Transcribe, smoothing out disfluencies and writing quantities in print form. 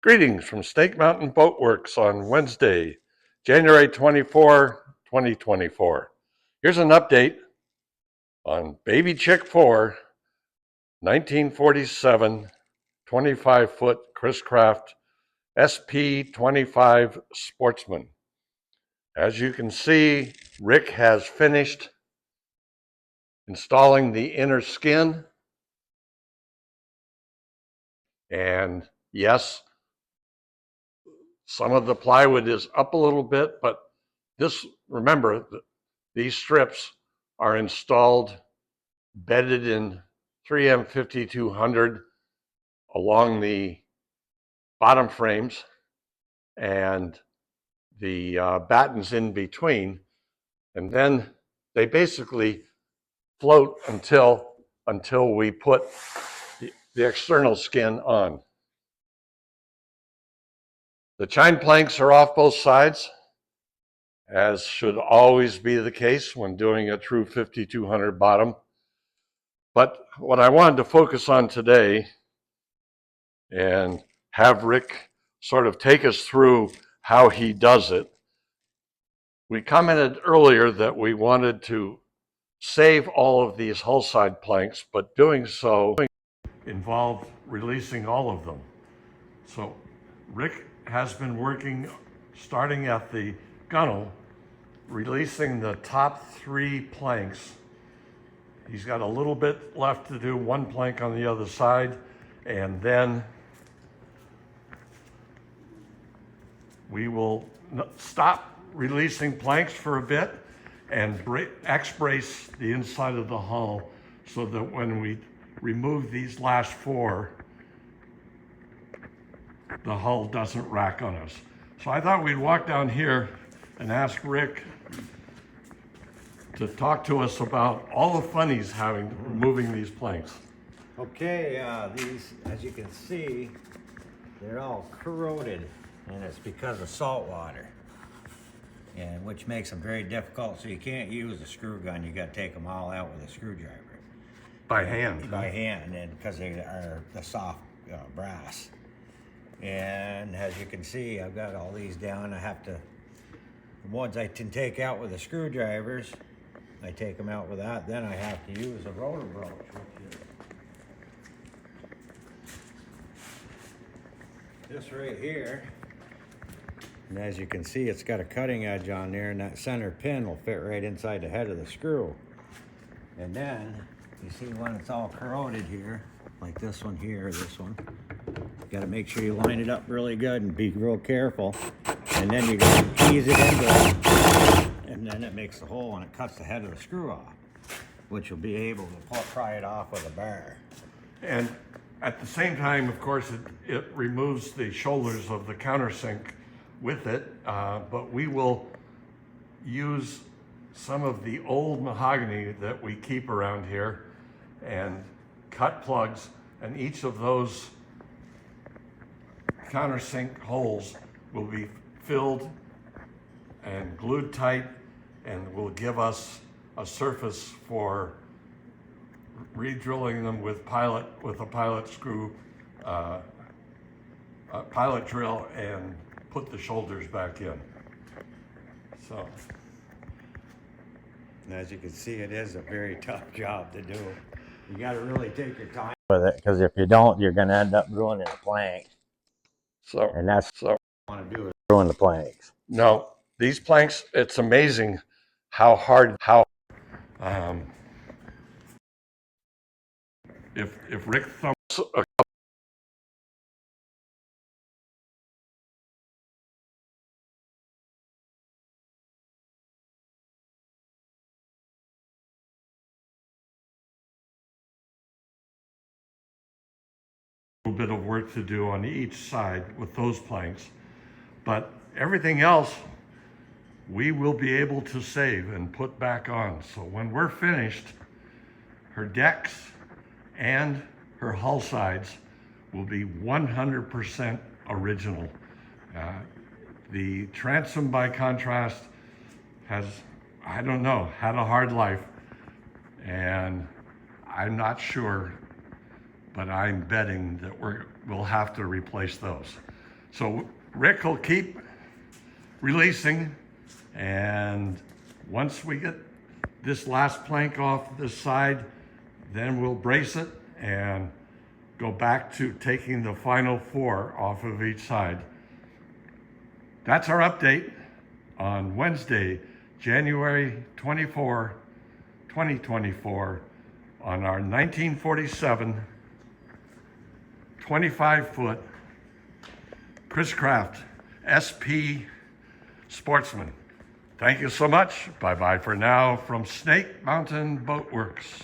Greetings from Snake Mountain Boat Works on Wednesday, January 24, 2024. Here's an update on Baby Chick 4, 1947, 25-foot Chris-Craft SP-25 Sportsman. As you can see, Rick has finished installing the inner skin. And yes, some of the plywood is up a little bit, but remember, these strips are installed, bedded in 3M 5200 along the bottom frames, and the battens in between, and then they basically float until we put the external skin on. The chine planks are off both sides, as should always be the case when doing a true 5200 bottom. But what I wanted to focus on today and have Rick sort of take us through how he does it. We commented earlier that we wanted to save all of these Hullside planks, but doing so involved releasing all of them. So Rick has been working, starting at the gunnel, releasing the top 3 planks. He's got a little bit left to do, 1 plank on the other side, and then we will stop releasing planks for a bit and X-brace the inside of the hull so that when we remove these last 4, the hull doesn't rack on us. So I thought we'd walk down here and ask Rick to talk to us about all the fun he's having removing these planks. Okay, these, as you can see, they're all corroded, and it's because of salt water, and which makes them very difficult. So you can't use a screw gun. You got to take them all out with a screwdriver. By hand. By hand, and because they are the soft brass. And as you can see, I've got all these down. I have to, the ones I can take out with the screwdrivers, I take them out with that. Then I have to use a roller broach, which is this right here. And as you can see, it's got a cutting edge on there, and that center pin will fit right inside the head of the screw. And then, you see when it's all corroded here, like this one here, this one, you gotta make sure you line it up really good and be real careful. And then you gotta ease it into it, and then it makes the hole and it cuts the head of the screw off, which you'll be able to pry it off with a bar. And at the same time, of course, it removes the shoulders of the countersink with it, but we will use some of the old mahogany that we keep around here and cut plugs, and each of those countersink holes will be filled and glued tight and will give us a surface for re-drilling them with a pilot screw, a pilot drill, and put the shoulders back in. So, and as you can see, it is a very tough job to do. You got to really take your time with it, because if you don't, you're going to end up ruining the plank. So, and that's what you want to do, is ruin the planks. No, these planks, it's amazing how hard, if Rick thumps bit of work to do on each side with those planks, but everything else we will be able to save and put back on. So when we're finished, her decks and her hull sides will be 100% original. The transom, by contrast, has, I don't know, had a hard life, and I'm not sure, but I'm betting that we'll have to replace those. So Rick will keep releasing, and once we get this last plank off this side, then we'll brace it and go back to taking the final 4 off of each side. That's our update on Wednesday, January 24, 2024, on our 1947 25-foot Chris-Craft SP Sportsman. Thank you so much. Bye-bye for now from Snake Mountain Boat Works.